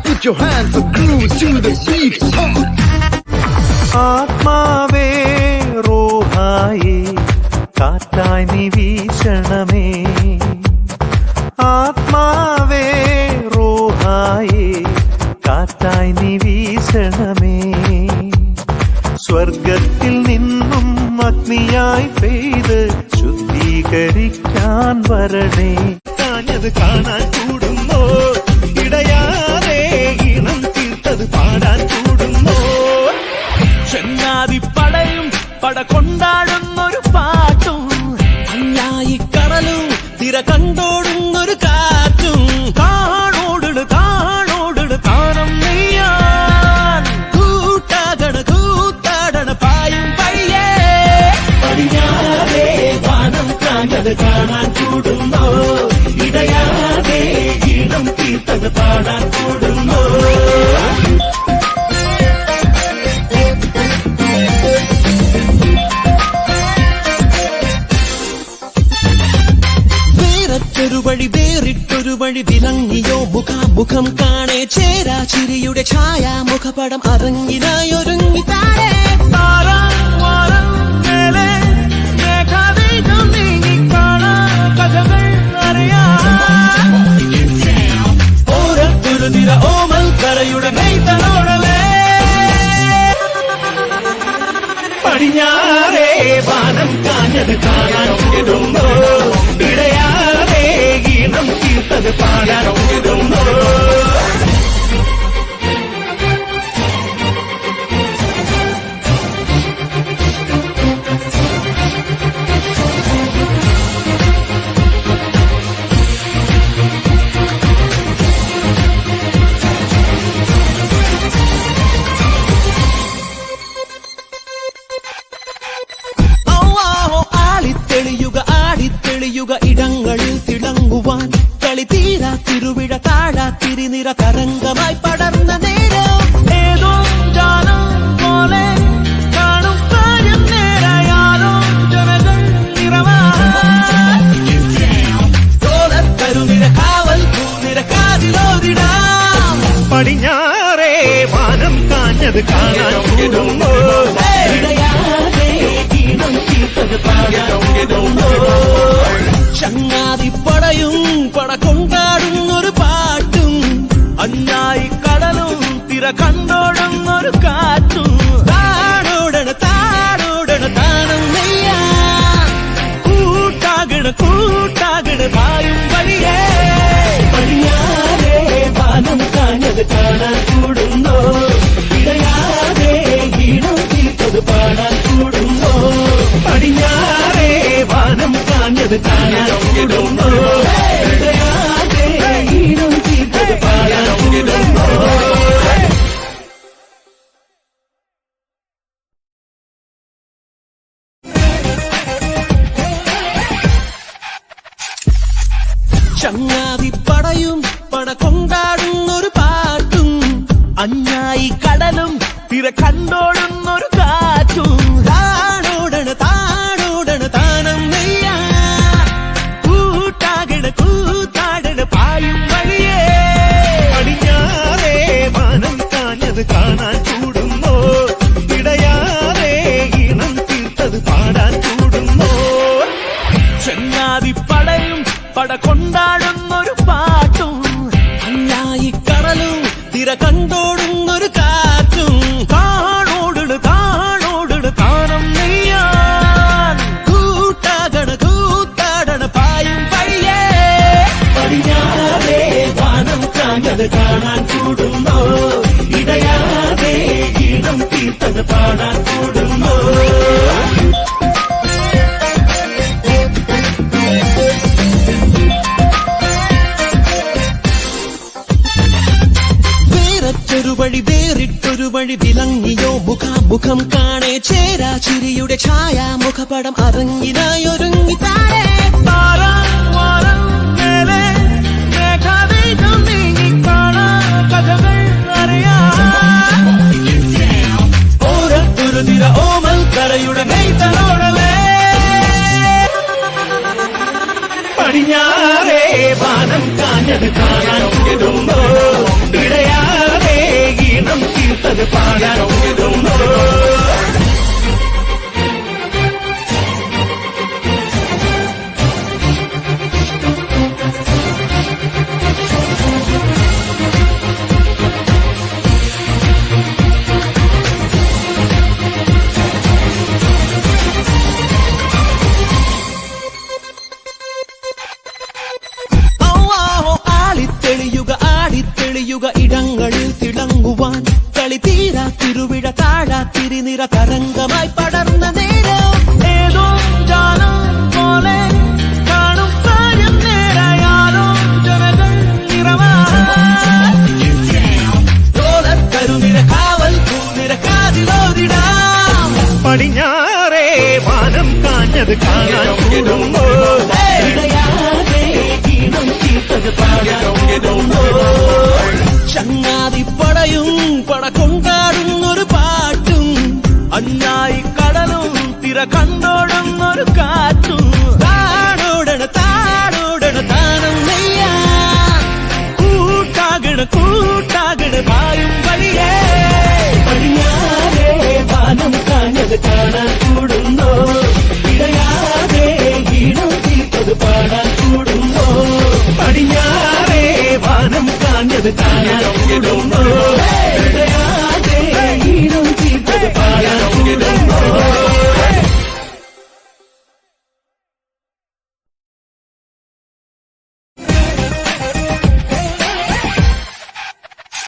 Put your hands up, groove to the beat. ആത്മാവേ റൂഹായേ കാറ്റായി നീ വീശണമേ. ആത്മാവേ റൂഹായേ കാറ്റായി നീ വീശണമേ. സ്വർഗത്തിൽ നിന്നും അഗ്നിയായി പെയ്ത് ശുദ്ധീകരിക്കാൻ വരണേ. കാഞ്ഞത് കാണാൻ കൂടുന്നോ ഇടയാതെ ഇണം തീർത്തത് പാടാൻ കൂടുന്നോ. ചെങ്ങാതിപ്പടയും പട കൊണ്ടാടുന്നൊരു പാട്ടും അഞ്ഞായി കടലും തിര കണ്ടോടുന്നൊരു കാറ്റും കാണോടുട് കാണോടുട് താനം നെയ്യാൻ കൂട്ടാകണ കൂത്താടണ പായും പയ്യേ. പടിഞ്ഞാറേ വാനം കാഞ്ഞത് കാണാൻ കൂടുന്നോ ഇടയാതെ ഇണം തീർത്തത് പാടാൻ കൂടുന്നോ. വഴി വേറിട്ടൊരു വഴി വിളങ്ങിയോ മുഖാമുഖം കാണേ. ചേരാ ചിരിയുടെ ഛായ മുഖപടം അരങ്ങിനായൊരുങ്ങി താഴെ. ഓരത്തൊരു നിര ഓമൽ കരയുടെ നെയ്തലോടലേ. പടിഞ്ഞാറേ വാനം കാഞ്ഞത് കാണാൻ കൂടുന്നോ ഇടയാതെ ഗീതം തീർത്തത് പാടാൻ കൂടുന്നോ. ആടിത്തെളിയുക ഇടങ്ങളിൽ തിളങ്ങുവാൻ കളി തീരാ തിരുവിഴ താഴാ തിരിനിര തരംഗമായി പടർന്ന നേരം. ഏതോ ജാലം പോലെ കാണും കാര്യം നേരായാലോ ജനകൾ നിറവാരുനിര കാവൽ പൂനിര കാതിലോതിടാം. പടിഞ്ഞാറേ വാനം കാഞ്ഞത് കാണാൻ കൂടുന്നോ ചങ്ങാതിപ്പടയും പട കൊണ്ടാടുന്നൊരു പാട്ടും അഞ്ഞായി കടലും തിര കണ്ടോടുന്നൊരു കാറ്റും താടോടണ താടോടണ താനം നെയ്യാൻ കൂട്ടാകണ കൂട്ടാകണ പായും വഴിയേ. പടിഞ്ഞാറേ വാനം കാഞ്ഞത് കാണാൻ കൂടുന്നോ ഇടയാതെ ഈണം തീർത്തത് പാടാൻ കൂടുന്നോ. പടിഞ്ഞാറേ വാനം കാഞ്ഞത് കാണാൻ കൂടുന്നോ ഇടയാതെ ഈണം തീർത്തത് പാടാൻ കൂടുന്നോ. ചങ്ങാതിപ്പടയും പട കൊണ്ടാടുന്നൊരു പാട്ടും അഞ്ഞായി കടലും തിര കണ്ടോടുന്നൊരു കാറ്റും താടോടണ താടോടണ താനം നെയ്യാൻ കൂട്ടാകണ കൂത്താടണ പായും വഴിയേ. പടിഞ്ഞാറേ വാനം കാഞ്ഞത് കാണാൻ കൂടുന്നോ ഇടയാതെ ഇണം തീർത്തത് പാടാൻ കൂടുന്നോ. ചെങ്ങാതിപ്പടയും പട കൊണ്ടാടുന്നൊരു പാട്ടും അഞ്ഞായി കടലും തിര കണ്ടോടുന്നൊരു കാറ്റും കാണോടുട് കാണോടുട് താനം നെയ്യാൻ കൂട്ടാകണ കൂത്താടണ പായും പയ്യേ. പടിഞ്ഞാറേ വാനം കാഞ്ഞത് കാണാൻ കൂടുന്നോ ഇടയാതെ ഈണം തീർത്തത് പാടാൻ കൂടുന്നോ. വേറിട്ടൊരു വഴി വിളങ്ങിയോ മുഖം കാണെ ചേരാ ചിരിയുടെ ഛായ മുഖപടം അരങ്ങിനായൊരുങ്ങി താഴെ കഥകൾ അറിയാം ഓരത്തൊരു തിര ഓമൽ കരയുടെ നെയ്തലോടവേ പടിഞ്ഞാറേ വാനം കാഞ്ഞത് കാണാൻ ഇടുമ്പോ ഇടയാതെ ഈണം തീർത്തത് പാടാൻ ഇടുമ്പോ തെളിയുക ഇടങ്ങളിൽ തിളങ്ങുവാൻ കളി തീരാ തിരുവിഴ താഴാ തിരിനിറ തരംഗമായി പടർന്ന നേരം ഏതോ ജാലം പോലെ കാണും കാര്യം നേരായാലോ ജനകൾ നിറവാരുനിര കാവൽ പൂനിര കാതിലോരിടാം പടിഞ്ഞാറേ വാനം കാഞ്ഞത് കാണാൻ കൂടുമ്പോ ചങ്ങാതി പടയും പട കൊണ്ടാടുന്നൊരു പാട്ടും അന്നായി കടലും തിര കണ്ടോടുന്നൊരു കാറ്റും താടോടണ താനം നെയ്യാ കൂട്ടാകണ പായും വഴിയേ പടിഞ്ഞാറേ വാനം കാഞ്ഞത് കാണാൻ കൂടുന്നോ ഇടയാതെ ഈണം തീർത്തത് പാടാൻ കൂടുന്നോ പടിഞ്ഞാറേ വാനം കാഞ്ഞത് കാണാൻ കൂടുമ്പോ